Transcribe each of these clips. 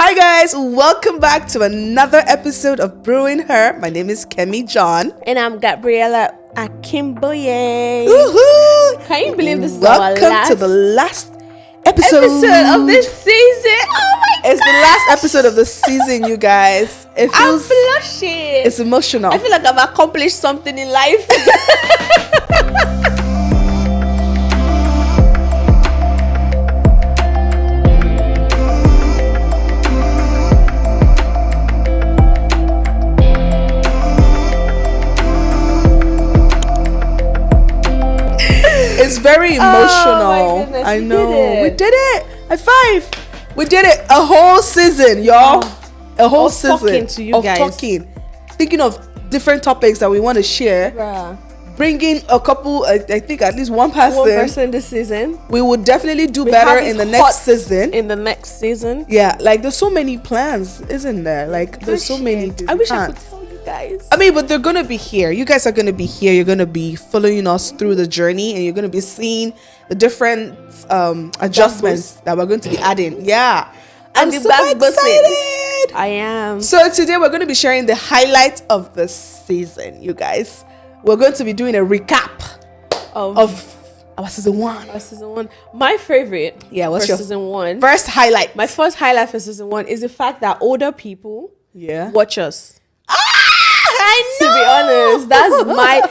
Hi guys, welcome back to another episode of BrewingHER. My name is Kemi John. And I'm Gabriella Akimboye. Woohoo! Can you believe this is Welcome to the last episode of this season? Oh my god! It's the last episode of the season, you guys. It I'm feels blushing. It's emotional. I feel like I've accomplished something in life. It's very emotional. Oh my goodness, I know. we did it. High five. We did it. A whole season, y'all. A whole season talking to you of guys. talking. Thinking of different topics that we want to share. Bruh. Bringing a couple, I think at least one person this season. We would definitely do We better have in the it next hot season. In the next season. Yeah, like there's so many plans, isn't there? Like there's so many. I wish I plans. could tell you guys. I mean, but they're gonna be here. You guys are gonna be here. You're gonna be following us through the journey, and you're gonna be seeing the different adjustments that we're going to be adding. Yeah, I'm so excited. I am. So today we're going to be sharing the highlight of the season, you guys. We're going to be doing a recap of our season one. My favorite. Yeah, what's for your season one? First highlight. My first highlight for season one is the fact that older people watch us. I know. To be honest, that's my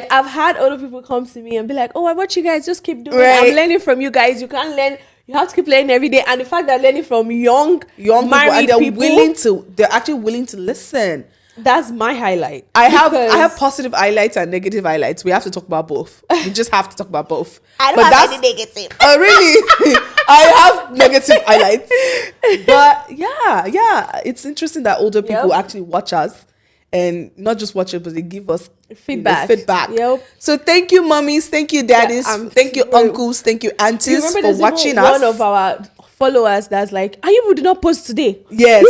I've had older people come to me and be like, "Oh, I watch you guys. Just keep doing it. I'm learning from you guys. You can't learn. You have to keep learning every day." And the fact that learning from young people, and they're actually willing to listen. That's my highlight. I have positive highlights and negative highlights. We have to talk about both. We just have to talk about both. I don't have any negative. Oh, really? I have negative highlights. But yeah, it's interesting that older people actually watch us. And not just watch it, but they give us feedback. Yep. So thank you, mummies. Thank you, daddies. Thank you, uncles. Thank you, aunties for watching us. One of our followers that's like, "Are you did not post today?" Yes.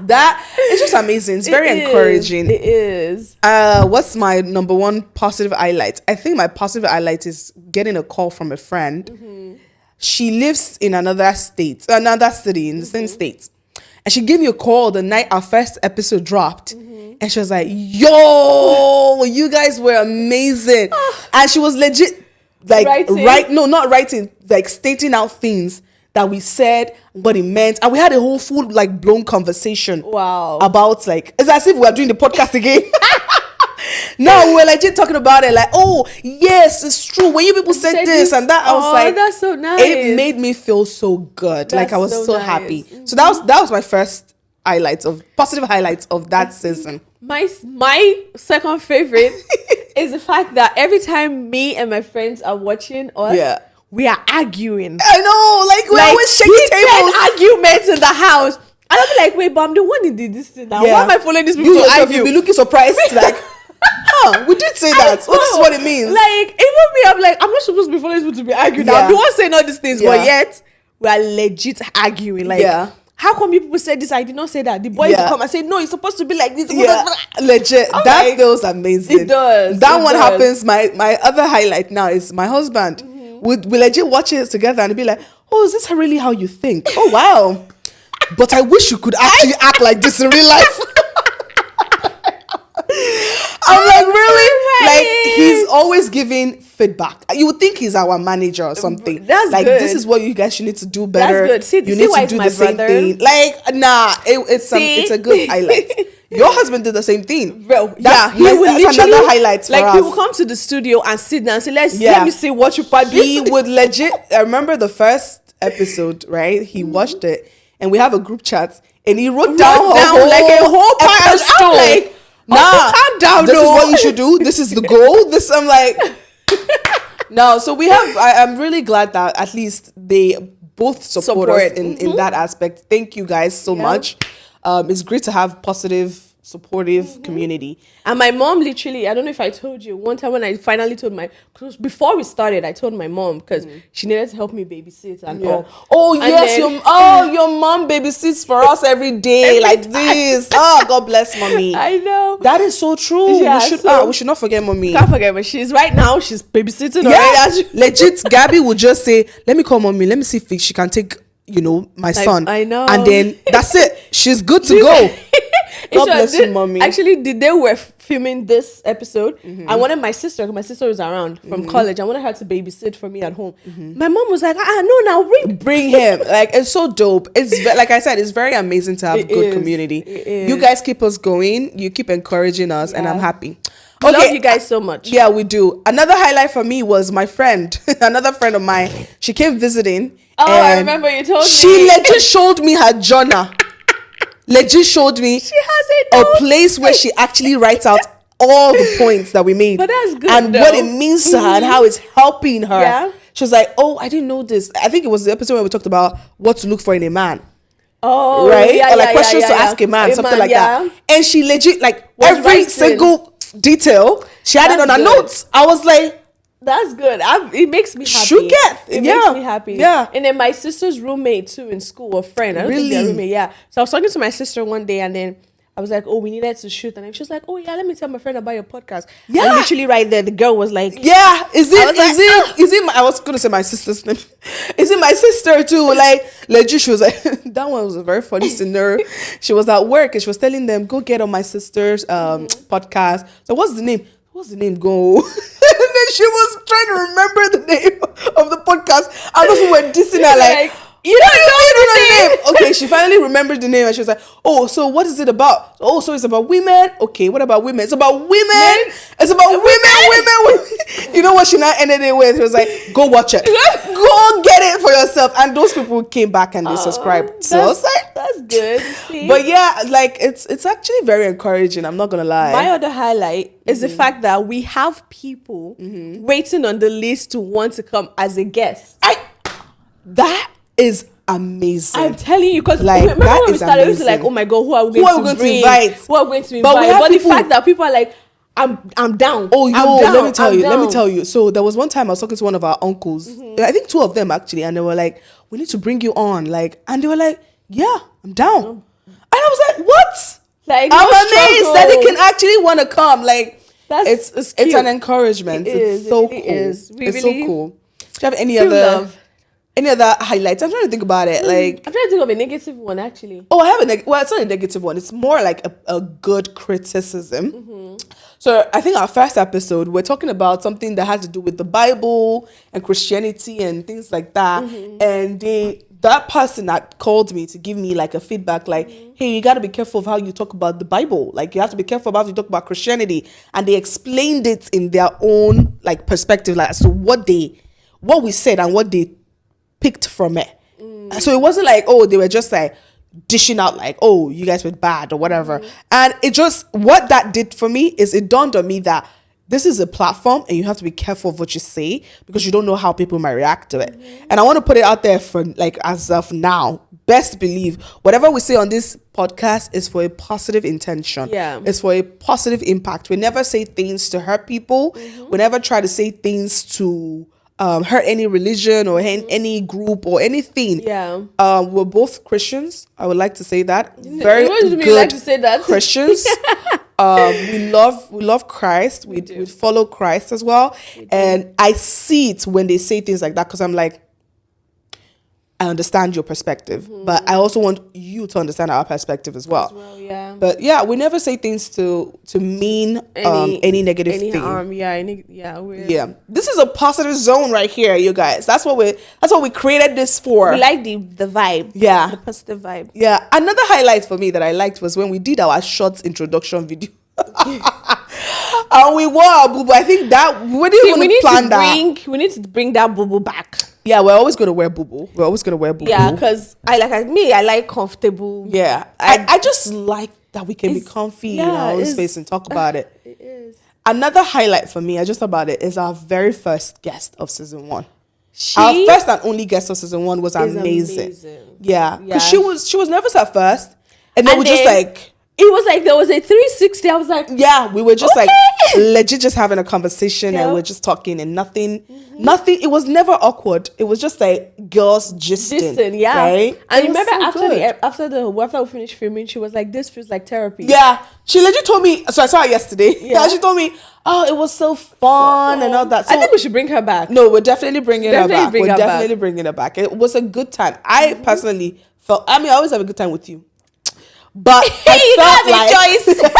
That is just amazing. It's very encouraging. It is. What's my number one positive highlight? I think my positive highlight is getting a call from a friend. Mm-hmm. She lives in another city, in the same state. And she gave me a call the night our first episode dropped. Mm-hmm. And she was like, "Yo, you guys were amazing." And she was legit, not writing, stating out things that we said, what it meant. And we had a whole full, blown conversation. Wow. About, it's as if we were doing the podcast again. No, we were legit talking about it oh yes, it's true, when you people said this and that. I was like, that's so nice. It made me feel so good. I was so happy. So that was my first positive highlights of that season. My second favorite is the fact that every time me and my friends are watching us, we are arguing. I know, we always shaking tables. Arguments in the house. And I'll be like, "Wait, but I'm the one who did this thing now. Why am I following these people to argue?" You'll be looking surprised, we did say that. Well, this is what it means. Even me, I'm like, I'm not supposed to be following people to be arguing. I'm the one saying all these things, but yet we are legit arguing. How come you people said this? I did not say that. The boys will come and say, "No, it's supposed to be like this." Legit. That feels amazing. It does. That one happens. My other highlight now is my husband. Mm-hmm. We legit watch it together and be like, "Oh, is this really how you think? Oh, wow. But I wish you could actually act like this in real life." I'm like, really? He's always giving feedback. You would think he's our manager or something. That's good. This is what you guys should need to do better. That's good. You need to do the same thing. It's a good highlight. Your husband did the same thing. Bro, that's another highlight for us. He will come to the studio and sit down and say, let me see what you produce. He would legit, I remember the first episode, right? He watched it and we have a group chat and he wrote down a whole episode. Calm down. This is what you should do. This is the goal. I'm like, no. So we have. I'm really glad that at least they both support us in that aspect. Thank you guys so much. It's great to have positive supportive community. And my mom literally, I don't know if I told you, one time when I finally told cause before we started, I told my mom because she needed to help me babysit and all. Oh, and yes, your mom babysits for us every day like this. Oh, God bless mommy. I know. That is so true. Yeah, we should not forget mommy. Can't forget, but she's babysitting already. Legit, Gabby would just say, let me call mommy, let me see if she can take you know, my son. I know. And then that's it. She's good to go. God bless you, mommy. Actually, the day we're filming this episode, I wanted my sister was around from college. I wanted her to babysit for me at home. My mom was like, no, now bring him. Like, it's so dope. It's like I said, it's very amazing to have good community. You guys keep us going. You keep encouraging us, and I'm happy. Okay, love you guys so much. Yeah, we do. Another highlight for me was my friend, another friend of mine. She came visiting. Oh, I remember you told me. She legit showed me her journal. Legit showed me she has a place where she actually writes out all the points that we made. But that's good. And what it means to her and how it's helping her. Yeah. She was like, oh, I didn't know this. I think it was the episode where we talked about what to look for in a man. Oh, right? Yeah, or like questions to ask a man, something like that. And she legit, like, every single detail, she had it on her notes. I was like, that's good. It makes me happy. It makes me happy. Yeah. And then my sister's roommate too in school, a friend. I don't think they're roommate. Yeah. So I was talking to my sister one day, and then I was like, oh, we needed to shoot. And she was like, oh yeah, let me tell my friend about your podcast. Yeah. And literally right there, the girl was like, yeah, is it I was gonna say my sister's name. Is it my sister too? Like, legit, she was like, that one was a very funny scenario. She was at work and she was telling them, go get on my sister's podcast. So what's the name? Go? And then she was trying to remember the name of the podcast. And those who were dissing her like, you don't know the name. Okay, she finally remembered the name and she was like, oh, so what is it about? Oh, so it's about women? Okay, what about women? It's about women. It's about women. You know what she now ended it with? She was like, go watch it. Go get it for yourself. And those people came back and they subscribed. So I was like, that's good. See? But yeah, like it's actually very encouraging. I'm not gonna lie. My other highlight is the fact that we have people waiting on the list to want to come as a guest. That is amazing. I'm telling you, because like, remember when we started, it was like, oh my god, who are we going to invite? Who are we going to invite? But the fact that people are like, I'm down. Oh, let me tell you. So there was one time I was talking to one of our uncles. I think two of them actually, and they were like, we need to bring you on. Like, and they were like, yeah, I'm down. And I was like, what? Like, I'm amazed that they can actually want to come. Like, it's an encouragement. It's so cool. It's so cool. Do you have any other highlights? I'm trying to think about it. Like, I'm trying to think of a negative one actually. Oh, I have it's not a negative one. It's more like a good criticism. So I think our first episode, we're talking about something that has to do with the Bible and Christianity and things like that. And that person that called me to give me like a feedback, like, hey, you got to be careful of how you talk about the Bible. Like, you have to be careful about how you talk about Christianity. And they explained it in their own like perspective, like, so what we said and what they picked from it. So it wasn't like, oh, they were just like dishing out like, oh, you guys were bad or whatever. And it just, what that did for me is it dawned on me that this is a platform and you have to be careful of what you say because you don't know how people might react to it. And I want to put it out there for like, as of now, best believe whatever we say on this podcast is for a positive intention. Yeah. It's for a positive impact. We never say things to hurt people. We never try to say things to hurt any religion or any group or anything. Yeah. We're both Christians. I would like to say that. Very what do good you like to say that? Christians. We love Christ. We follow Christ as well. And I see it when they say things like that because I'm like, I understand your perspective, but I also want you to understand our perspective as well. Yeah. But yeah, we never say things to mean any negative thing. Harm. Yeah. Yeah. This is a positive zone right here, you guys. That's what we created this for. We like the vibe. Yeah. The positive vibe. Yeah. Another highlight for me that I liked was when we did our short introduction video. And we wore our boo-boo. I think that we didn't even plan that. We need to bring that boo-boo back. Yeah, we're always going to wear boo-boo. Yeah, because I like comfortable. Yeah. I just like that we can be comfy in our own space and talk about it. It is. Another highlight for me, I just thought about it, is our very first guest of season 1. Our first and only guest of season 1 was amazing. Yeah. Because she was nervous at first. And then we just like, It was like there was a 360. I was like, yeah, we were just like legit just having a conversation and we're just talking and nothing. It was never awkward. It was just like girls gisting, yeah. Right? And remember after we finished filming, she was like, "This feels like therapy." Yeah, she legit told me. So I saw her yesterday. Yeah, she told me, "Oh, it was so fun and all that." So I think we should bring her back. No, we're definitely bringing her back. We're definitely bringing her back. It was a good time. I personally felt. I mean, I always have a good time with you. But I felt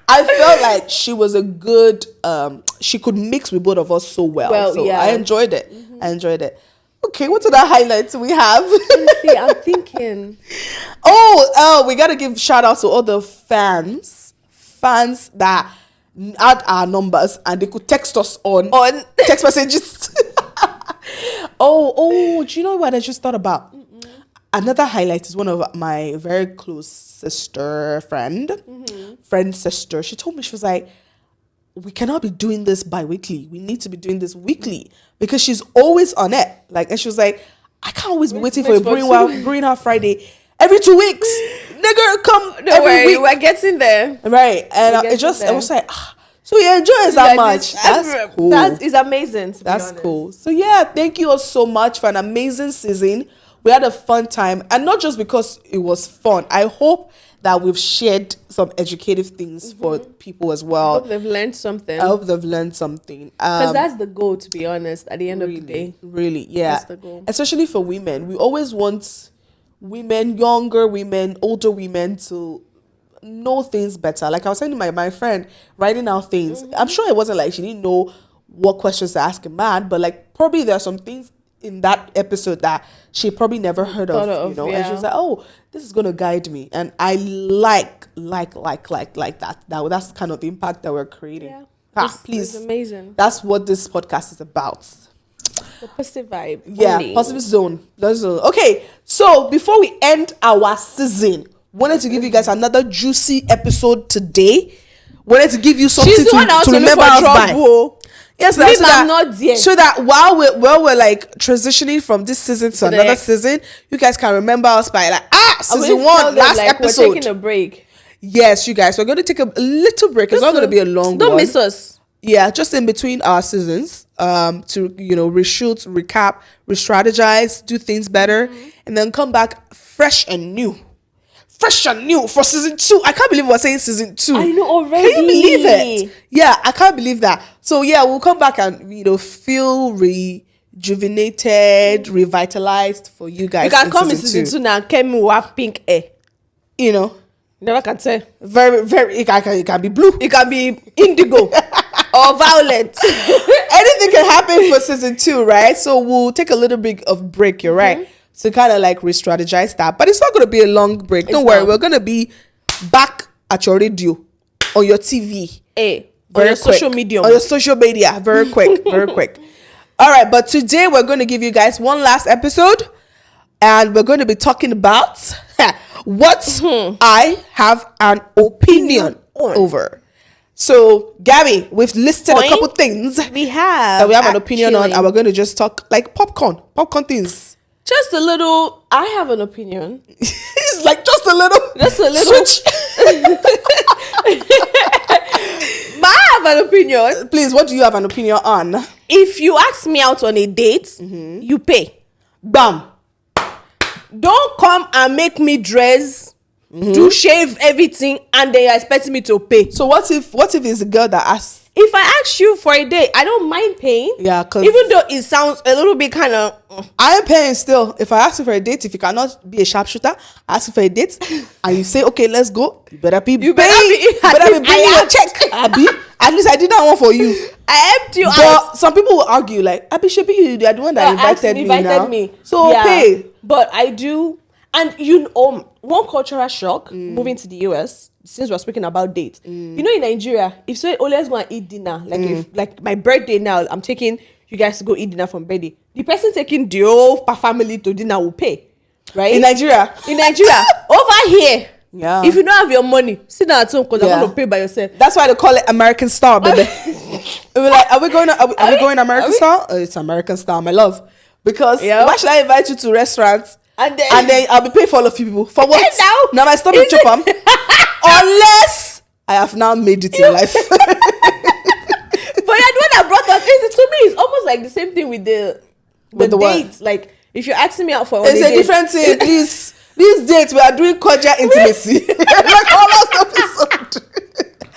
I felt like she was a good she could mix with both of us so well. So I enjoyed it. I enjoyed it. Okay, what other highlights we have? See, I'm thinking. We gotta give shout out to all the fans that had our numbers and they could text us on text messages. Do you know what I just thought about? Another highlight is one of my very close sister friend. She told me, she was like, we cannot be doing this bi-weekly. We need to be doing this weekly because she's always on it. Like, and she was like, I can't always be waiting for a BrewingHER Friday every 2 weeks. Nigga, come every week. We're getting there. Right. And I was like, so you enjoy it that much. That's cool. That is amazing. That's cool. So yeah, thank you all so much for an amazing season. We had a fun time, and not just because it was fun. I hope that we've shared some educative things for people as well. I hope they've learned something. Because that's the goal, to be honest, at the end of the day. Really, yeah. That's the goal. Especially for women. We always want women, younger women, older women to know things better. Like I was saying to my friend, writing out things. I'm sure it wasn't like she didn't know what questions to ask a man, but like probably there are some things in that episode that she probably never heard of, you know, and she was like, "Oh, this is gonna guide me," and I like that. That's kind of the impact that we're creating. Please, it's amazing. That's what this podcast is about. The positive vibe. Yeah, only. Positive zone. Okay, so before we end our season, wanted to give you guys another juicy episode today. Wanted to give you something to remember us by. Yes, so that while we're like transitioning from this season to another season, you guys can remember us by like season 1 last episode. We're taking a break. Yes, you guys, we're going to take a little break. It's not going to be a long one. Don't miss us. Yeah, just in between our seasons, to reshoot, recap, re-strategize, do things better, and then come back fresh and new for season 2. I can't believe we're saying season 2. I know already. Can you believe it? Yeah, I can't believe that. So yeah, we'll come back and feel rejuvenated, revitalized for you guys. You can come in season 2 now. Kemi will have pink hair. Never can say. Very, very. It can be blue. It can be indigo or violet. Anything can happen for season 2, right? So we'll take a little bit of break. You're right. To kind of like re-strategize that. But it's not going to be a long break. Don't worry. We're going to be back at your radio, on your TV. On your social media. On your social media. Very quick. Very quick. All right. But today we're going to give you guys one last episode. And we're going to be talking about what I have an opinion over. So, Gabby, we've listed a couple things that we have an opinion on. And we're going to just talk like popcorn things. Just a little. I have an opinion. It's like just a little. Switch. But I have an opinion. Please, what do you have an opinion on? If you ask me out on a date, you pay. Bam. Don't come and make me dress, do shave everything, and then you're expecting me to pay. So what if it's a girl that asks? If I ask you for a date, I don't mind paying. Yeah, because even though it sounds a little bit kind of, I am paying still. If I ask you for a date, if you cannot be a sharpshooter, ask you for a date, and you say, okay, let's go. You better be bringing your check, Abby. At least I did that one for you. I helped you out. But some people will argue like, Abby, should be you are the one that invited me. So pay. But I do, and one cultural shock moving to the US. Since we're speaking about dates, in Nigeria, if so, let's go and eat dinner. Like my birthday now, I'm taking you guys to go eat dinner from birthday. The person taking the whole family to dinner will pay, right? In Nigeria, over here, if you don't have your money, sit down at home because I'm going to pay by yourself. That's why they call it American style, baby. We're like, are we going American style? Oh, it's American style, my love. Because why should I invite you to restaurants And then I'll be paying for all of you people. For what? Now I stop with chop unless I have now made it in life. But yeah, the one that brought us is, to me, it's almost like the same thing with the dates. Like, if you're asking me out for it's a different thing. These dates we are doing cordial intimacy. Like our last episode.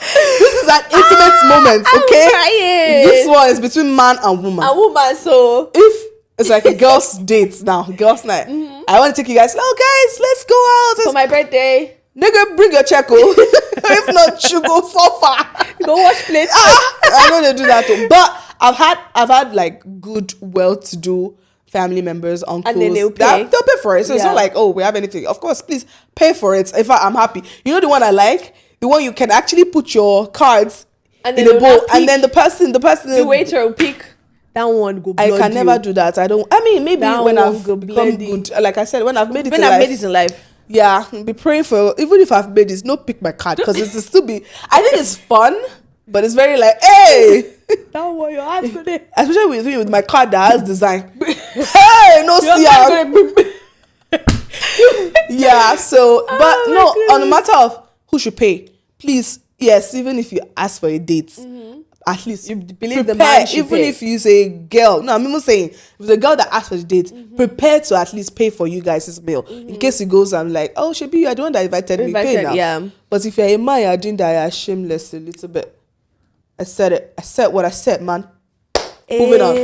This is an intimate moment, okay? This one is between man and woman. So if it's like a girls' date now, girls' night, I want to take you guys. Oh, guys, let's go out for my birthday. Nigga, bring your check. If not, you go suffer. Go wash plates. I know they do that too. But I've had like good, well-to-do family members, uncles. And then they'll pay. They'll pay for it. So it's not like, oh, we have anything. Of course, please pay for it. In fact, I'm happy. You know the one I like? The one you can actually put your cards in a bowl, and then the person, the waiter will pick that one. Go. I can never do that. I mean, maybe that when I've become good, like I said, when I've made it in life. Yeah, I'll be praying for, even if I've made this, no pick my card, because it's still be, I think it's fun, but it's very like, hey, that one your hands today. Especially with my card that has design. Hey, no see. Yeah, so, but no, on the matter of who should pay, please, yes, even if you ask for a date, at least you believe prepare, the man should even pay. If you say girl, no, I'm even saying if the girl that asks for the date, prepare to at least pay for you guys' meal in case he goes and like, oh, should be you are the one that invited me, pay now. Yeah. But if you're a man, you're doing that, you're shameless a little bit. I said what I said, man. Moving on.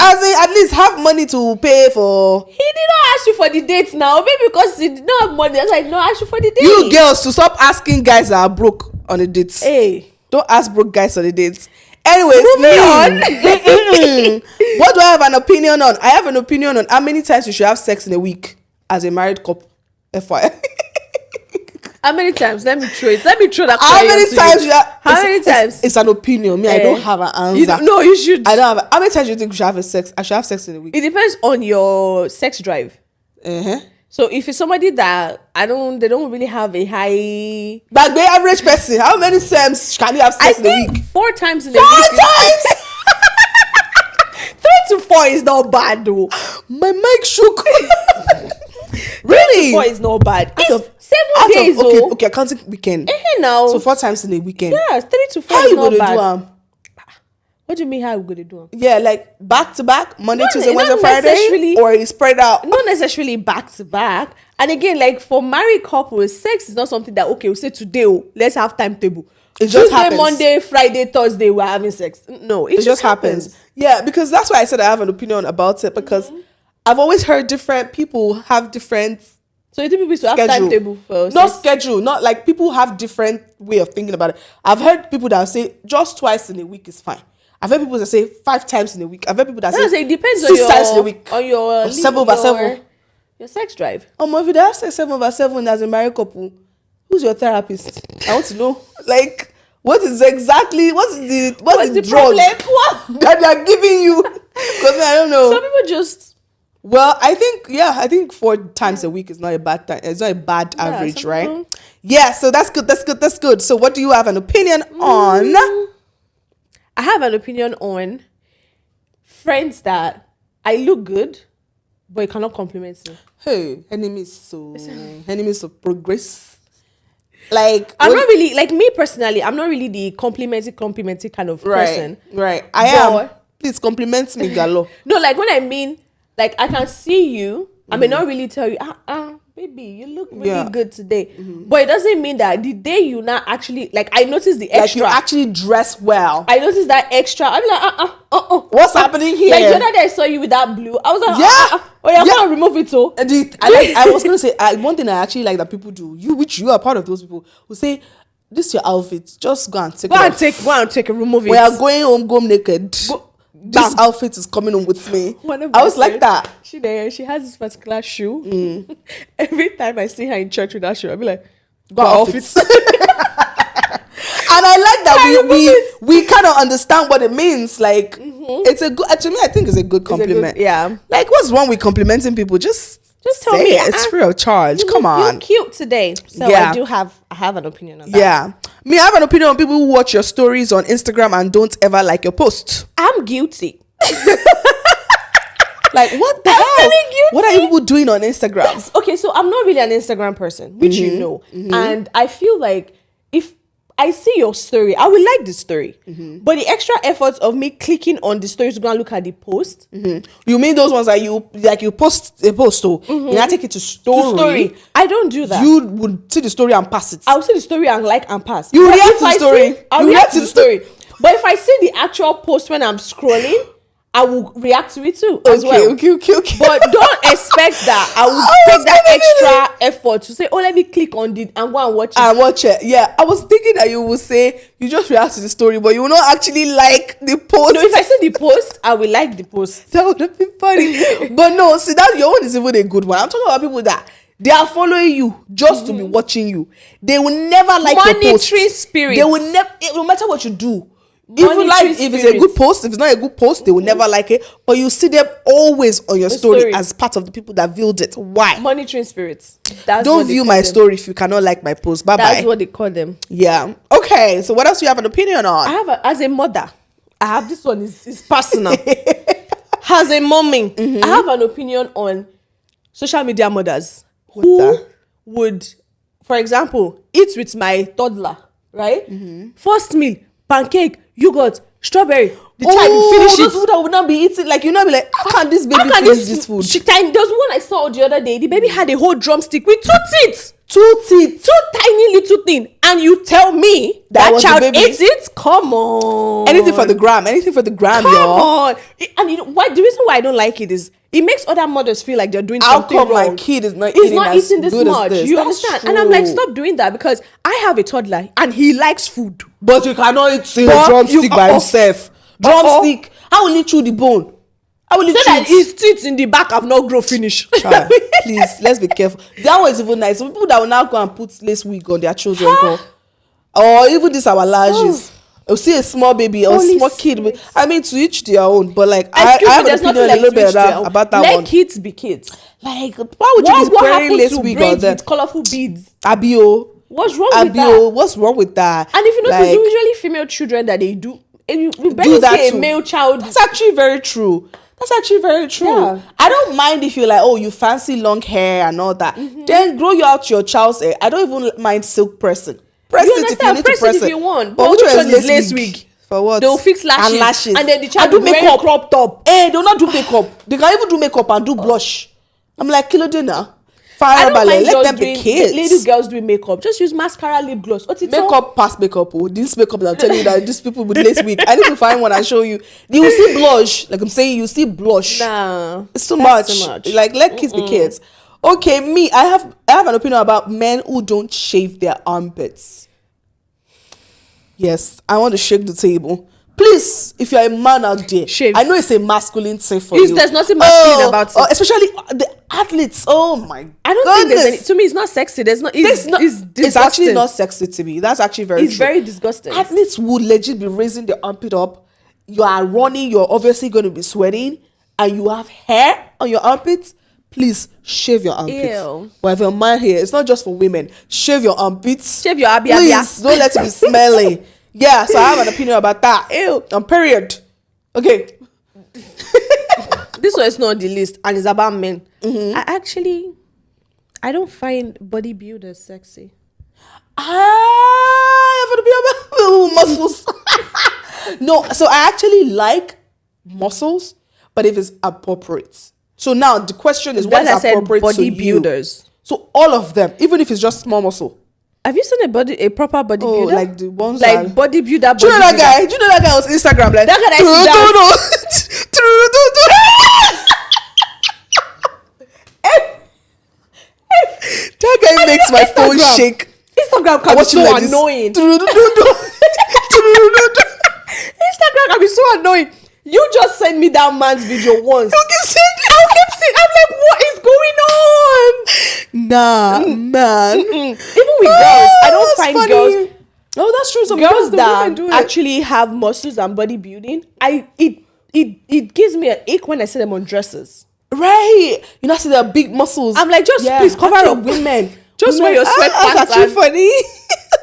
As in, at least have money to pay for. He did not ask you for the dates now, maybe because he did not have money. That's like, no, ask you for the date. You girls to stop asking guys that are broke on the dates. Hey, don't ask broke guys on the dates. Anyways, moving on. What do I have an opinion on? I have an opinion on how many times you should have sex in a week as a married couple. FYI. How many times? Let me throw it. Let me throw that. How many times you have? How many times? It's an opinion. Me, I don't have an answer. No, you should. I don't have. How many times do you think we should have sex? I should have sex in a week. It depends on your sex drive. So if it's somebody that they don't really have a high. But the average person, how many times can you have sex in a week? 4 times in a 4 week. times. 3 to 4 is not bad though. My mic shook. Really? 4 is not bad. It's 7 days. Okay, I counting weekend. Now. So 4 times in a weekend. Yes, 3 to 4 how is you not bad. How you gonna do What do you mean how you gonna do them? Yeah, like back to back, Monday, Tuesday, Wednesday, not Friday, necessarily- or it's spread out. Not necessarily back to back. And again, like for married couples, sex is not something that okay, we say today, let's have timetable. It just Tuesday, happens. Monday, Friday, Thursday, we're having sex. No, it just happens. Yeah, because that's why I said I have an opinion about it, because I've always heard different people have different. So you think people should have timetable first? Not schedule, not like people have different way of thinking about it. I've heard people that say just twice in a week is fine. I've heard people that say 5 times in a week. I've heard people that say it depends 6 times in a week. On your or 7/7. Your sex drive. If you have sex 7/7 as a married couple, who's your therapist? I want to know. Like, what's the drug problem? that they're giving you? Because I don't know. Some people just. Well, I think 4 times a week is not a bad time. It's not a bad average, right? People. Yeah, so that's good. So what do you have an opinion on? I have an opinion on friends that I look good, but you cannot compliment me. Hey, enemies of progress. Like, I'm not really, like me personally, I'm not really the complimenty kind of person. Right. I am. Please compliment me, Gallo. No, like when I mean, like I can see you, I may not really tell you, baby, you look really good today. But it doesn't mean that the day you not actually, like I noticed the extra. Like you actually dress well. I noticed that extra. I'm like, what's happening here? Like the other day I saw you with that blue. I was like, yeah. I'm gonna remove it too. I was gonna say one thing I actually like that people do, which you are part of those people who say, this is your outfit, just go and take it. Go and take it, remove it. We are going home, go naked. This outfit is coming home with me. I was like that. She has this particular shoe. Every time I see her in church with that shoe, I'll be like, go outfits. And I like that we kind of understand what it means. Like it's a good. To me, I think it's a good compliment. Like what's wrong with complimenting people? Just tell me it's free of charge. Come on, you're cute today. So I have an opinion on that. Yeah. Me, I have an opinion on people who watch your stories on Instagram and don't ever like your post. I'm guilty. Like, what the hell? What are you people doing on Instagram? Okay, so I'm not really an Instagram person, which you know. And I feel like if I see your story, I will like the story. But the extra effort of me clicking on the story to go and look at the post. You mean those ones that you post a post to, you now take it to story. I don't do that. You would see the story and pass it. I'll see the story and like and pass. You But react if to the I story. I'll You react to the story. But if I see the actual post when I'm scrolling, I will react to it too as well. Okay. But don't expect that I will take that extra effort to say, oh, let me click on it and go and watch it. And watch it. Yeah, I was thinking that you would say you just react to the story, but you will not actually like the post. No, if I see the post, I will like the post. That would have been funny. But no, see, that your own is even a good one. I'm talking about people that they are following you just to be watching you. They will never like your post. Monetary spirit. They will never, no matter what you do. If it's a good post, if it's not a good post, they will never like it. But you see them always on your story as part of the people that viewed it. Why? Monitoring spirits. Don't view my story if you cannot like my post. Bye bye. That's what they call them. Yeah. Okay. So what else do you have an opinion on? I have as a mother. I have this one is personal. As a mommy, I have an opinion on social media mothers who would, for example, eat with my toddler. Right? First meal, pancake, yogurt, strawberry. The child finish it. Those food that would not be eating, like you not be like, how can this baby finish this food? There was one I saw the other day. The baby had a whole drumstick with two teeth, two tiny little thing, and you tell me that child ate it? Come on, anything for the gram, Come on. And you know why? The reason why I don't like it is it makes other mothers feel like they're doing something wrong. My kid is not eating this much. You understand? And I'm like, stop doing that, because I have a toddler and he likes food. But you cannot eat a drumstick by himself. Drumstick. How will he chew the bone? How will he chew that his teeth in the back have not grown finish? Please, let's be careful. That one is even nice. Some people that will now go and put lace wig on their children, or even this our lashes. You see a small baby or a small kid. I mean, to each their own. But like, I have an opinion a little bit about that one. Let kids be kids. Like, why would you be wearing lace wig on them? With colorful beads. Abio. What's wrong with that? What's wrong with that? And if you notice, it's usually female children that they do. And you barely see a male child. That's actually very true. Yeah. I don't mind if you're like, oh, you fancy long hair and all that. Then grow you out your child's hair. I don't even mind silk pressing. Press it if you need to press it. If you want. But which one is lace wig? For what? They'll fix lashes. And then the child do makeup cropped up. They'll not do makeup. They can even do makeup and do blush. I'm like, kilo dinner. I don't mind let them be kids. Lady girls doing makeup. Just use mascara, lip gloss. Makeup past makeup. Oh, this makeup that I'm telling you that these people with lace wig. I need to find one and show you. You will see blush. Like I'm saying, you see blush. Nah, it's too much. Like let kids be kids. Okay, me. I have an opinion about men who don't shave their armpits. Yes, I want to shake the table. Please, if you're a man out there, shave. I know it's a masculine thing for you. There's nothing masculine about it. Especially the athletes. Oh my! I don't think there's any. To me, it's not sexy. It's actually not sexy to me. That's actually very. It's true. Very disgusting. Athletes would legit be raising their armpit up. You are running. You're obviously going to be sweating, and you have hair on your armpits. Please shave your armpits. Ew. But if you're a man here, it's not just for women. Shave your armpits. Shave your abia. Please don't let it be smelly. Yeah, so I have an opinion about that. Ew. Period. Okay. This one is not on the list, and it's about men. I don't find bodybuilders sexy. I have an opinion about muscles. No, so I actually like muscles, but if it's appropriate. So now the question is, what is appropriate to you? Bodybuilders. So all of them, even if it's just small muscle. Have you seen a proper bodybuilder? Oh, like the ones like bodybuilder. Do you know that guy? Do you know that guy on Instagram? Like that guy that guy makes my phone shake. Instagram can be so annoying. Instagram can be so annoying. You just sent me that man's video once. You keep saying I'm like, what is going on? Nah, man. Even with girls, I don't find funny. girls. No, that's true. Some girls that actually have muscles and bodybuilding, it gives me an ache when I see them on dresses. Right. You know, see their big muscles. I'm like, please cover up women. Just wear your sweatpants. That's actually funny.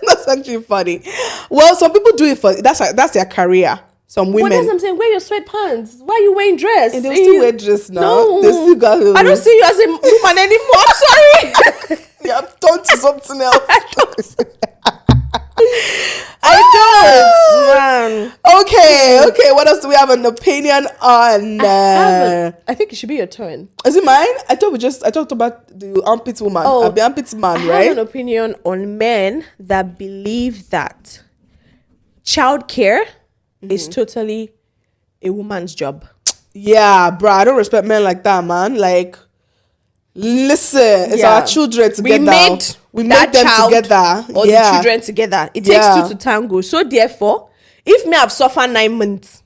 That's actually funny. Well, some people do it for that's their career. some But women. that's what I'm saying. Wear your sweatpants. Why are you wearing dress? And they still wear dress now. No. They still got. I don't see you as a woman anymore. I'm sorry. You have turned to something else. I don't, man. Okay. What else do we have an opinion on? I think it should be your turn. Is it mine? I talked about the armpit woman. The armpit man, right? I have an opinion on men that believe that childcare is totally a woman's job. Yeah, bro. I don't respect men like that, man. Like, listen, it's our children together. We made them together. Or the children together. It takes two to tango. So therefore, if me have suffered 9 months,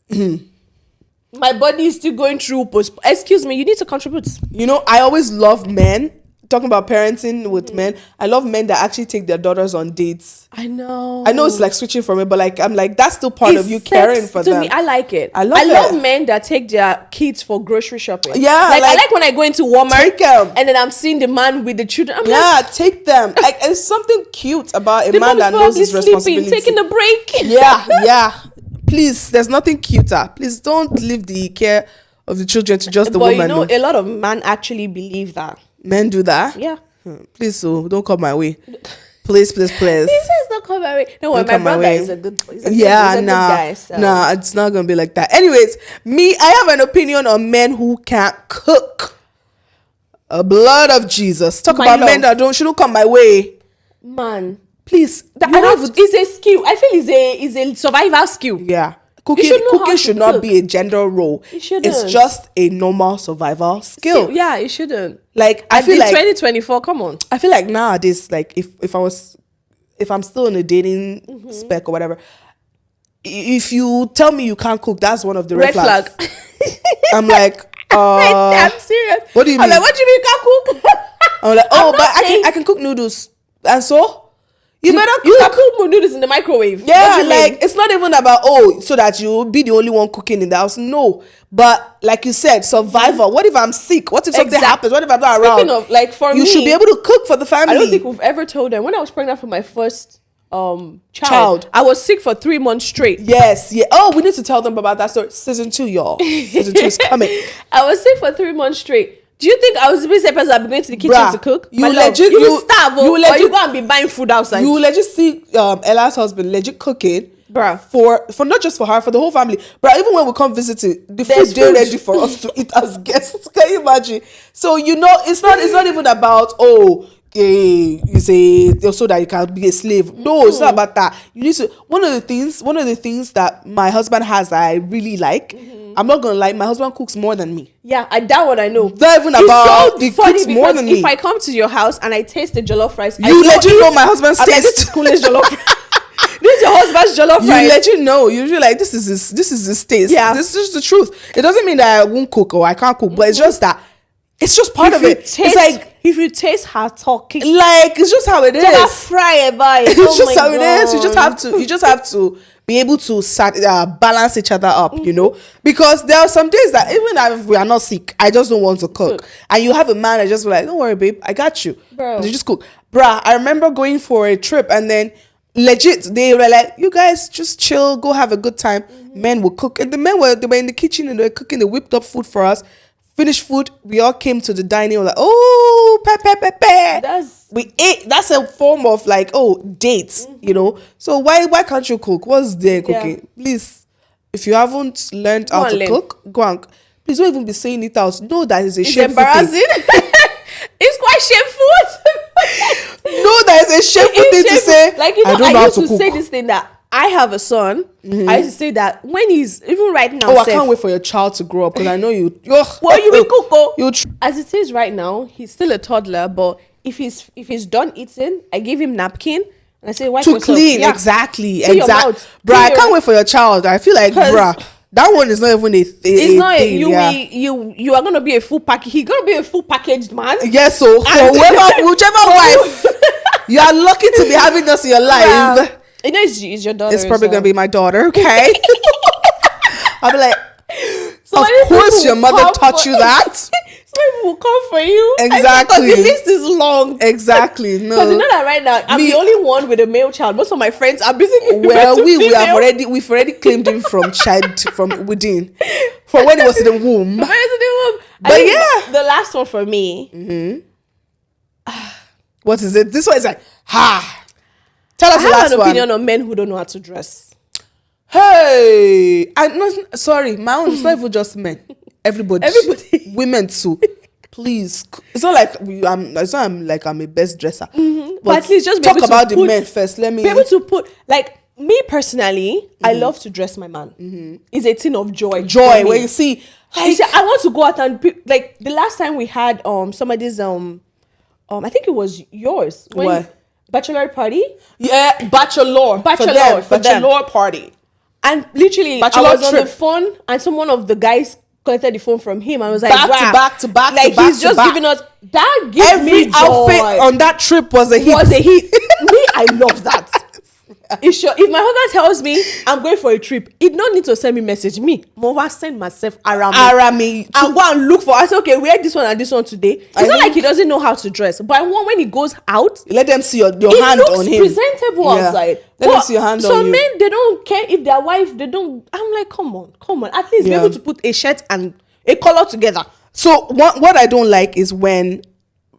my body is still going through excuse me, you need to contribute. You know, I always love men. Talking about parenting with men, I love men that actually take their daughters on dates. I know it's like switching from it, but like I'm like, that's still part of you caring for them. To me, I like it. I love men that take their kids for grocery shopping. Yeah, like I like when I go into Walmart take them. and then I'm seeing the man with the children. I'm like, take them. Like, there's something cute about a man that knows his responsibility. Taking a break. Yeah. Please, there's nothing cuter. Please don't leave the care of the children to just the woman. But you know, a lot of men actually believe that. Men do that? Yeah. Please, so don't come my way. Please. He says don't come my way. No, my brother is a good guy. So. Nah, it's not gonna be like that. Anyways, I have an opinion on men who can't cook. Blood of Jesus. Talk about men that shouldn't come my way. Man, please. It's a skill. I feel it's a survival skill. Yeah. Cooking should not be a gender role. It shouldn't. It's just a normal survival skill. Yeah, it shouldn't. Like I feel like 2024. Come on. I feel like nowadays, like if I'm still in a dating spec or whatever, if you tell me you can't cook, that's one of the red flags. I'm like, I'm serious. What do you mean? I'm like, what do you mean you can't cook? I'm like, I can cook noodles, and so. You can cook noodles in the microwave. Yeah, like it's not even about so that you'll be the only one cooking in the house. No, but like you said, survival. What if I'm sick? What if something happens? What if I'm not around? Speaking of, like for me, you should be able to cook for the family. I don't think we've ever told them when I was pregnant for my first child. I was sick for 3 months straight. Yes, yeah. Oh, we need to tell them about that story. Season 2, y'all. Season 2 is coming. I was sick for 3 months straight. Do you think I was the person that would be going to the kitchen to cook? You will starve, or you go and be buying food outside. You will legit see Ella's husband legit cooking, bruh, for not just for her, for the whole family. But even when we come visiting, the food they're ready for us to eat as guests. Can you imagine? So it's not even about you say so that you can be a slave. No, it's not about that. You need to. One of the things that my husband has that I really like. I'm not gonna lie, my husband cooks more than me. Yeah, that one I know. Not even about he cooks more than me. If I come to your house and I taste the jollof rice, you legit know my husband's taste. Like, this is coolest jollof rice. This is your husband's jollof rice. You legit know. You're like, this is his taste. Yeah, this is the truth. It doesn't mean that I won't cook or I can't cook, but it's just that. It's just part of it. It's like if you taste her talking, like it's just how it is. It's just how it is. You just have to be able to balance each other up, you know, because there are some days that even if we are not sick, I just don't want to cook. And you have a man that just be like, don't worry, babe, I got you. Bro. You just cook. Bruh, I remember going for a trip and then legit, they were like, you guys just chill, go have a good time. Men will cook. And the men they were in the kitchen and they were cooking the whipped up food for us. Finished food, we all came to the dining. We're like, we ate. That's a form of like, dates, you know. So why can't you cook? What's there cooking? Please, if you haven't learned how to cook, go on. Please don't even be saying it out. Know that it's shameful. Embarrassing. It's quite shameful. No, that is a shameful thing to say. Like, you know, I used to say this thing that I have a son. I used to say that when he's even right now. I can't wait for your child to grow up because I know you. Well, you will cook. As it is right now, he's still a toddler. But if he's done eating, I give him napkin and I say wipe yourself. To clean, exactly. Bruh, I can't wait for your child. I feel like, bruh, that one is not even a thing. You are gonna be a full package. He's gonna be a full packaged man. Yes, so for whichever wife you are lucky to be having us in your life. You know, it's your daughter. It's probably gonna be my daughter. Okay. I'll be like, of course your mother taught you that. people will come for you. Exactly. Because the list is long. Exactly. No. Because you know that right now, I'm the only one with a male child. Most of my friends are busy. Well, we've already claimed him from within, from when he was in the womb. But yeah, the last one for me. What is it? This one is like, tell us I the last have an one. opinion on men who don't know how to dress. Hey, sorry, my own. It's not even just men. Everybody, women too. Please, it's not like I'm a best dresser. But at least just talk about the men first. Let me be able to put, like, me personally. I love to dress my man. It's a thing of joy. When you see, like, I want to go out and like the last time we had somebody's I think it was yours. What? Bachelor party? Yeah, bachelor party. And literally, Bachelor I was on trip. the phone, and someone of the guys collected the phone from him. I was like, back to back. Like, he's just giving us that. Gives Every me outfit joy. on that trip was a hit. Me, I love that. If my husband tells me I'm going for a trip, he don't need to send me message. Me, Mova send myself around me. I'll go and look for. I say, okay, wear this one and this one today. It's not like he doesn't know how to dress, but I want when he goes out, let them see your hand on him. It looks presentable outside. Let them see your hand on you. Some men, they don't care if their wife. They don't. I'm like, come on. At least be able to put a shirt and a color together. So what I don't like is when,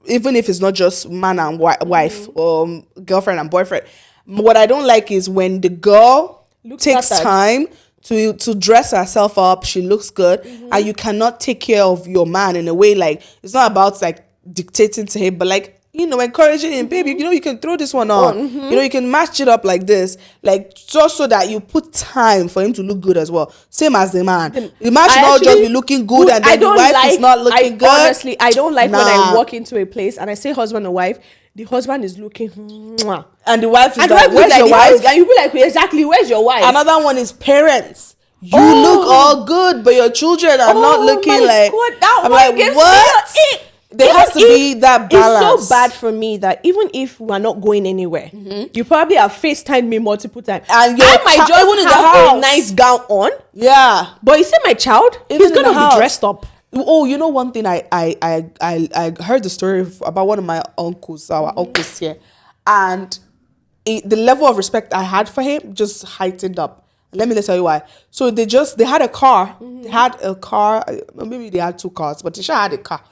even if it's not just man and wife or girlfriend and boyfriend. What I don't like is when the girl takes time to dress herself up, she looks good, and you cannot take care of your man in a way, like, it's not about like dictating to him, but like, encouraging him, baby, you can throw this one on, you can match it up like this, like, just so that you put time for him to look good as well. Same as the man. The man should not just be looking good and then the wife is not looking good. Honestly, I don't like when I walk into a place and I say husband and wife, the husband is looking, and the wife is like, where's your wife? And you be like, exactly, where's your wife? Another one is parents. You look all good, but your children are not looking like. I'm like, what? There has to be that balance. It's so bad for me that even if we're not going anywhere, you probably have FaceTimed me multiple times, and I might just have a nice gown on. Yeah, but you see my child, he's gonna be dressed up. Oh, one thing I heard the story about one of my uncles, our uncles here, and the level of respect I had for him just heightened up. Let me tell you why. So they had a car. They had a car. Maybe they had two cars, but they sure had a car,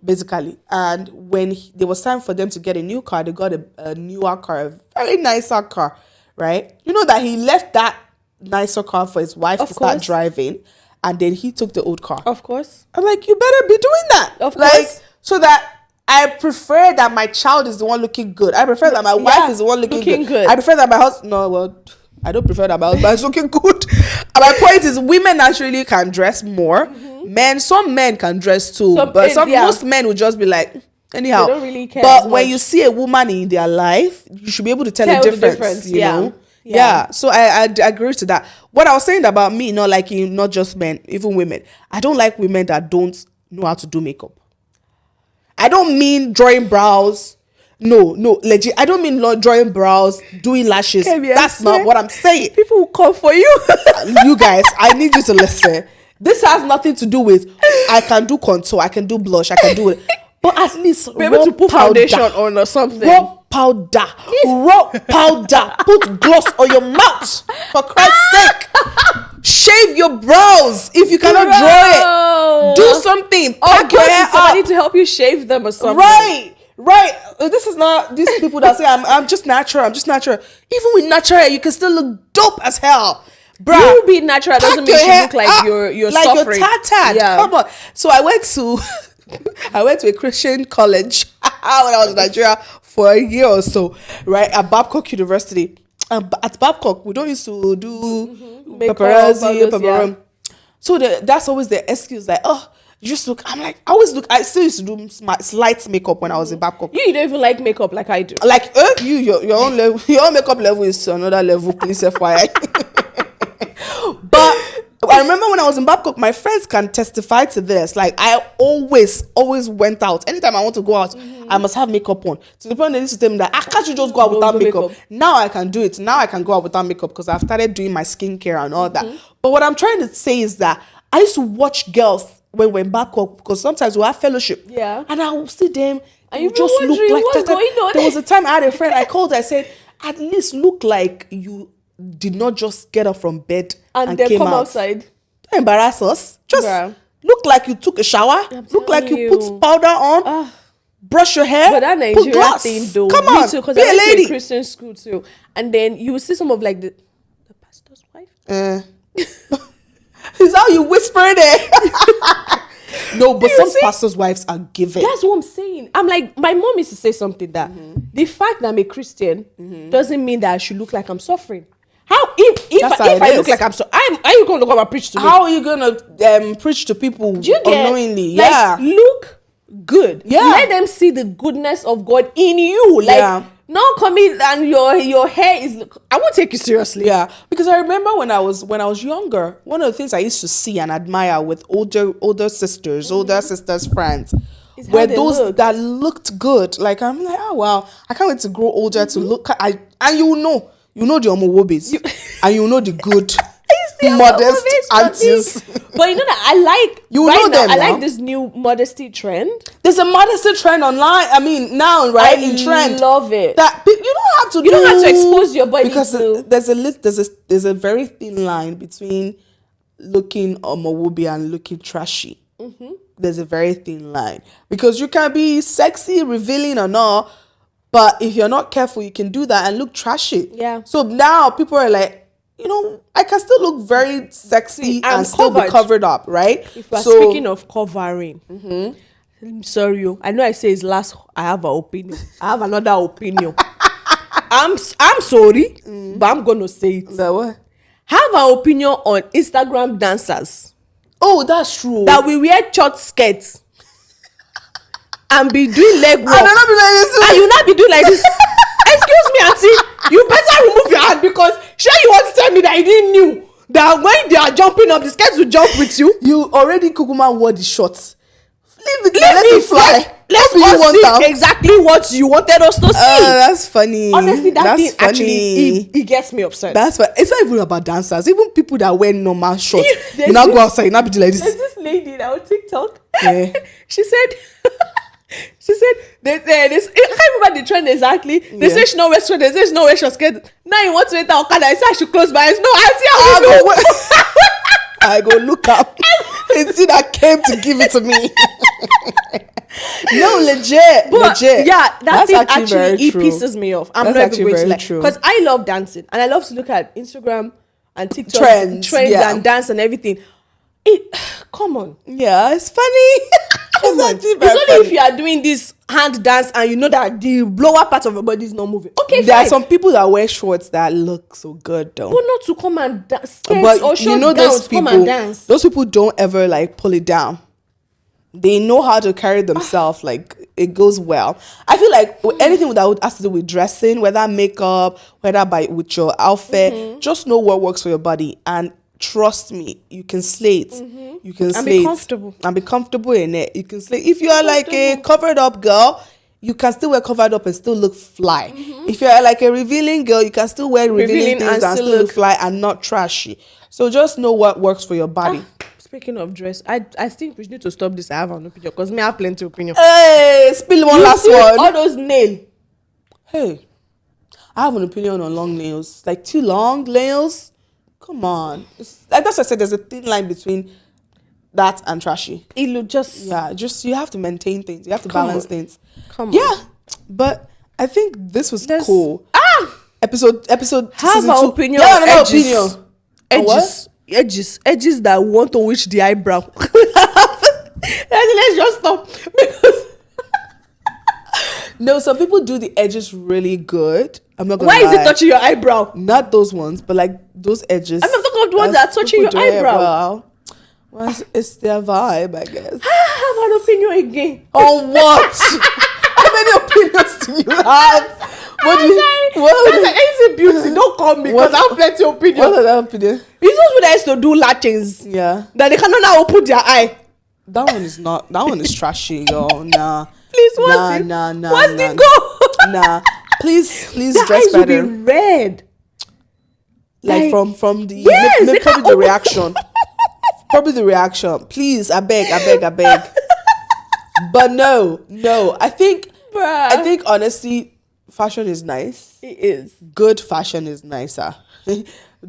basically. And when there was time for them to get a new car, they got a newer car, a very nicer car, right? You know that he left that nicer car for his wife to start driving, and then he took the old car. Of course. I'm like, you better be doing that. Of course. So that I prefer that my child is the one looking good. I prefer that my wife is the one looking good. I prefer that my husband... No, well, I don't prefer that my husband is looking good. And my point is, women naturally can dress more. Some men can dress too. Most men will just be like, anyhow. They don't really care. But when you see a woman in their life, you should be able to tell the difference. You know? Yeah. So I agree to that. What I was saying about me not liking not just men, even women. I don't like women that don't know how to do makeup. I don't mean drawing brows. No, legit. I don't mean drawing brows, doing lashes. That's not what I'm saying. People will come for you. You guys, I need you to listen. This has nothing to do with I can do contour, I can do blush, I can do it. But at least be able to put foundation on or something. Raw powder. Put gloss on your mouth. For Christ's sake. Shave your brows if you cannot draw it. Do something. Pack your hair up. Somebody to help you shave them or something. Right. This is not these people that say I'm just natural. Even with natural hair, you can still look dope as hell. Bruh, you being natural doesn't mean you look like you're like suffering. You're tattered. Yeah. Come on. So I went to a Christian college when I was in Nigeria for a year or so, right, at Babcock University. At Babcock, we don't used to do paparazzi. So that's always the excuse, like, you just look. I'm like, I still used to do slight makeup when I was in Babcock. You don't even like makeup like I do. Like, your own level, your own makeup level is another level, please FYI. But I remember when I was in Babcock, my friends can testify to this. Like, I always went out. Anytime I want to go out, I must have makeup on. To the point they used to tell me that, can't you just go out without makeup? Now I can do it. Now I can go out without makeup because I've started doing my skincare and all that. But what I'm trying to say is that I used to watch girls when we're back up, because sometimes we have fellowship. Yeah. And I will see them And you you just be look wondering like what's going on. There was a time I had a friend, I called her, I said, at least look like you did not just get up from bed and then came come out. outside. Don't embarrass us. Just Bruh. look like you took a shower. Look like telling you you. put powder on. Brush your hair. But that put Nigeria gloss. thing though, Come me on, too, because be I a went to lady. a Christian school too. And then you will see some of like the pastor's wife. Is how you whisper it. No, but You some see? pastors' wives are giving. That's what I'm saying. I'm like, my mom used to say something that the fact that I'm a Christian doesn't mean that I should look like I'm suffering. How That's how if it I is. look like I'm so, are you going to come and preach to me? How are you gonna preach to people Do you get unknowingly? like, Yeah. look good. Yeah. Let them see the goodness of God in you. Like, Yeah. not coming and your hair is. I won't take you seriously. Yeah, because I remember when I was younger, one of the things I used to see and admire with older sisters, friends, It's how were they those look. that looked good. Like I'm like, oh wow, I can't wait to grow older to look. And you know the omowobis, and you know the good, modest aunties. But you know that I like You right know now, them I now. like this new modesty trend. There's a modesty trend online. I mean, now right in trend. Love it. That you don't have to. You don't have to expose your body because to- there's a very thin line between looking omowobi and looking trashy. There's a very thin line because you can be sexy, revealing or not, but if you're not careful, you can do that and look trashy. Yeah. So now people are like, I can still look very sexy I'm and still be covered. covered up, right? If we're speaking of covering, I'm sorry, I know I say it's last. I have an opinion. I have another opinion. I'm sorry, but I'm gonna say it. That what? Have an opinion on Instagram dancers Oh, that's true. that we wear short skirts and be doing leg walk. I don't know like this. And you not be doing like this. Excuse me, auntie. You better remove your hand because sure you want to tell me that you didn't knew that when they are jumping up, the skirts will jump with you. You already Kukuma wore the shorts. Leave it. Let Let it fly. Let's What do you all want see now? exactly what you wanted us to see. That's funny. Honestly, that That's thing funny. actually it gets me upset. That's fun. It's not even about dancers. Even people that wear normal shorts, There's you now this- go outside, you now be like There's this. this lady that on TikTok. Yeah. She said, this, I can't remember the trend exactly. They say she no wear short, they say she no wear short skirt. Now you want to enter Okada, I say I should close my eyes. No, I go look up and see that came to give it to me. No, legit. Yeah, that thing actually very it true. pisses me off. I'm That's not actually even going to very lie. true. Because I love dancing and I love to look at Instagram and TikTok Trends, yeah. and dance and everything. Come on. Yeah, it's funny. Come on. actually It's very only funny. if you are doing this hand dance and you know that the lower part of your body is not moving. Okay, There fine. are some people that wear shorts that look so good though. But not to come and dance. Skirts But or short you know gowns those to come people, and dance. those people don't ever like pull it down. They know how to carry themselves. Like it goes well. I feel like anything that has to do with dressing, whether makeup, whether with your outfit, just know what works for your body and trust me, you can slay it. You can slay be it comfortable. and be comfortable in it. You can slay. If you are like a covered up girl, you can still wear covered up and still look fly. If you're like a revealing girl, you can still wear revealing things and still look fly and not trashy. So just know what works for your body. Speaking of dress, I think we need to stop this. I have an opinion because me I have plenty of opinion. Hey, spill one last see one. all those nail. Hey, I have an opinion on long nails. Like too long nails. Come on. Like that's what I said. There's a thin line between that and trashy. It look just Just you have to maintain things. You have to Come balance on. things. Come on. Yeah, but I think this was There's- cool. Episode. have season an 2. opinion. Yeah, on another edges. opinion. Edges that want to reach the eyebrow. Let's just stop because No, some people do the edges really good. I'm not gonna why is lie. it touching your eyebrow? Not those ones, but like those edges. I'm not talking of the ones that are touching people your do it eyebrow. well. Well, it's their vibe, I guess. I have an opinion again. On what? How many opinions do you have? What do you? What That's like anything beauty. Don't call me because I have plenty of opinion. What are that opinion? It's those people that used to do latchings Yeah, that they cannot now open their eye. that one is not. That one is trashy, yo. Nah. Please, Nah. Nah. what's the goal? Nah. Please Their dress eyes will be better. red. Like like- from the Yes, they maybe can't the open- reaction. Probably the reaction. Please, I beg. But no. I think honestly, fashion is nice. It is. Good fashion is nicer.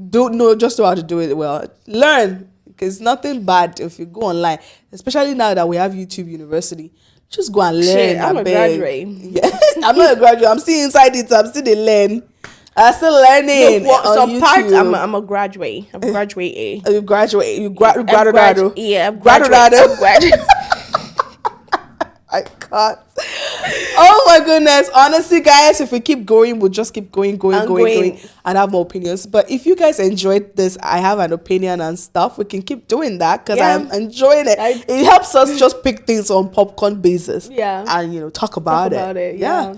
Don't know just know how to do it well. Learn, because nothing bad if you go online, especially now that we have YouTube University. Just go and learn. Shit, I'm a graduate. Yeah. I'm not a graduate. I'm still inside it. I'm still learning. I'm still learning. Some parts I'm a graduate. I'm graduate. You graduate. You graduate. Yeah, I'm graduate. I can't. Oh my goodness. Honestly, guys, if we keep going, we'll just keep going and have more opinions. But if you guys enjoyed this, I have an opinion and stuff, we can keep doing that because I'm enjoying it. It helps us just pick things on popcorn basis. Yeah. And, talk about it. Yeah.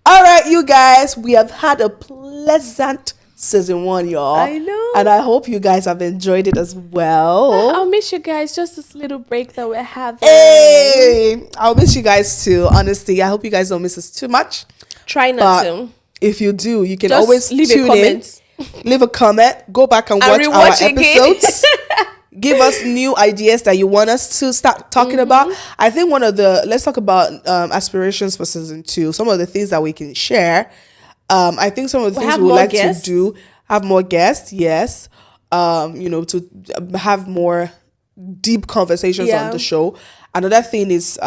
All right, you guys, we have had a pleasant season 1, y'all. I know. And I hope you guys have enjoyed it as well. I'll miss you guys. Just this little break that we're having. Hey, I'll miss you guys too. Honestly, I hope you guys don't miss us too much. Try not to. If you do, you can just always leave tune a comment. Leave a comment. Go back and watch our episodes. Give us new ideas that you want us to start talking about. I think let's talk about aspirations for season 2. Some of the things that we can share. I think some of the things we would like to do, have more guests, yes. To have more deep conversations on the show. Another thing is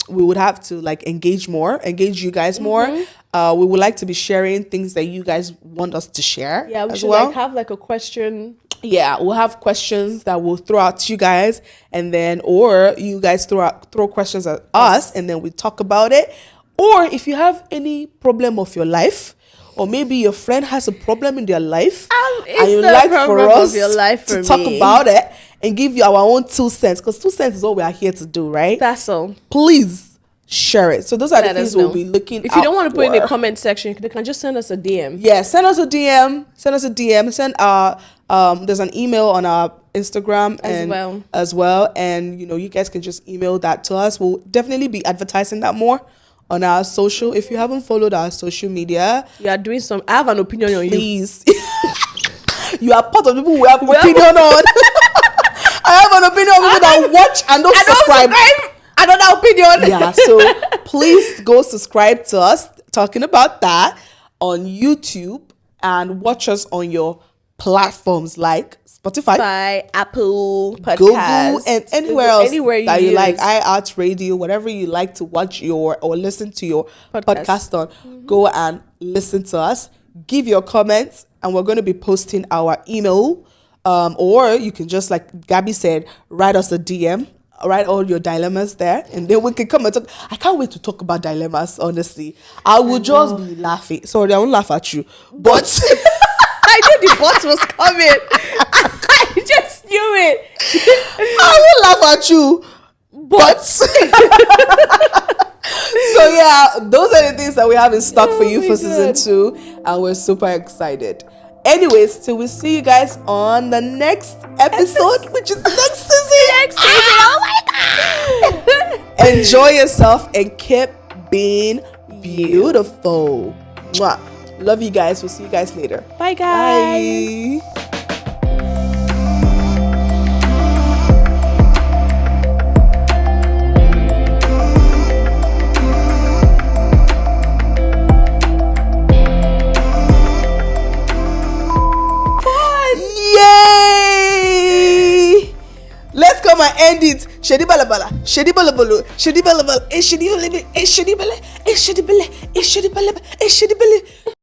we would have to engage you guys more. We would like to be sharing things that you guys want us to share. Yeah, we should have a question. Yeah, we'll have questions that we'll throw out to you guys, or you guys throw questions at us, and then we talk about it. Or if you have any problem of your life, or maybe your friend has a problem in their life, and you like for us to talk about it and give you our own 2 cents, because 2 cents is what we are here to do, right? That's all. Please share it. So those are the things we'll be looking. If you don't want to put in the comment section, you can just send us a DM. Yeah, send us a DM. Send there's an email on our Instagram as well, and you guys can just email that to us. We'll definitely be advertising that more on our social. If you haven't followed our social media, you are doing some. I have an opinion on you. Please, you are part of people who have opinion on. I have an opinion on people that watch and don't subscribe. Another opinion. Yeah, so please go subscribe to us talking about that on YouTube and watch us on your platforms like Spotify, Apple Podcasts, Google, and anywhere else that you like, iHeartRadio, whatever you like to watch or listen to your podcast on. Go and listen to us. Give your comments, and we're going to be posting our email. Or you can just, like Gabby said, write us a DM. Write all your dilemmas there, and then we can come and talk. I can't wait to talk about dilemmas, honestly. I would just be laughing. Sorry, I won't laugh at you. But I knew the bot was coming. I just knew it. I won't laugh at you. But so yeah, those are the things that we have in stock for you for season 2, and we're super excited. Anyways, till we see you guys on the next episode, which is the next season. Oh my God! Enjoy yourself and keep being beautiful. Mwah. Love you guys. We'll see you guys later. Bye, guys. Bye. Let's come and end it. Shedi bala bala, shedi bala bala, shedi bala bala, shedi bala, shedi bala, shedi bala, shedi bala, shedi bala.